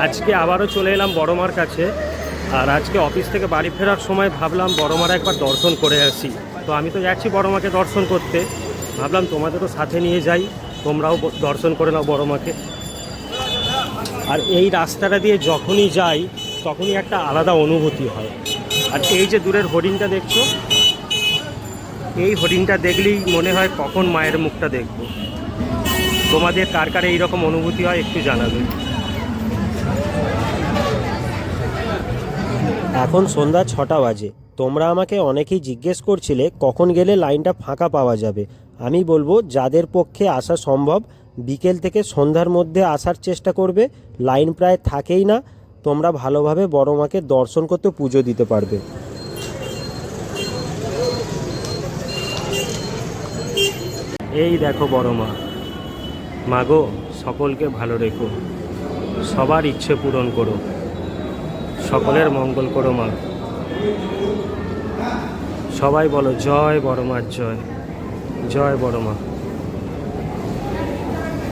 আজকে আবারও চলে এলাম বড় মার কাছে। আর আজকে অফিস থেকে বাড়ি ফেরার সময় ভাবলাম বড় মার একবার দর্শন করে আসি। তো আমি তো যাচ্ছি বড় মাকে দর্শন করতে, ভাবলাম তোমাদেরও সাথে নিয়ে যাই, তোমরাও দর্শন করে নাও বড় মাকে। আর এই রাস্তাটা দিয়ে যখনই যাই তখনই একটা আলাদা অনুভূতি হয়। আর এই যে দূরের হরিণটা দেখছো, এই হরিণটা দেখলেই মনে হয় কখন মায়ের মুখটা দেখব। তোমাদের কার কার এইরকম অনুভূতি হয় একটু জানাবে। এখন সন্ধ্যা 6টা বাজে। তোমরা আমাকে অনেকেই জিজ্ঞেস করছিলে কখন গেলে লাইনটা ফাঁকা পাওয়া যাবে। আমি বলবো যাদের পক্ষে আসা সম্ভব বিকেল থেকে সন্ধ্যার মধ্যে আসার চেষ্টা করবে। লাইন প্রায় থাকেই না, তোমরা ভালোভাবে বড় মাকে দর্শন করতে পুজো দিতে পারবে। এই দেখো বড় মা, মাগো সকলকে ভালো রেখো, সবার ইচ্ছে পূরণ করো, সকলের মঙ্গল করো মা। সবাই বলো জয় বড় মার জয়, জয় বড় মা।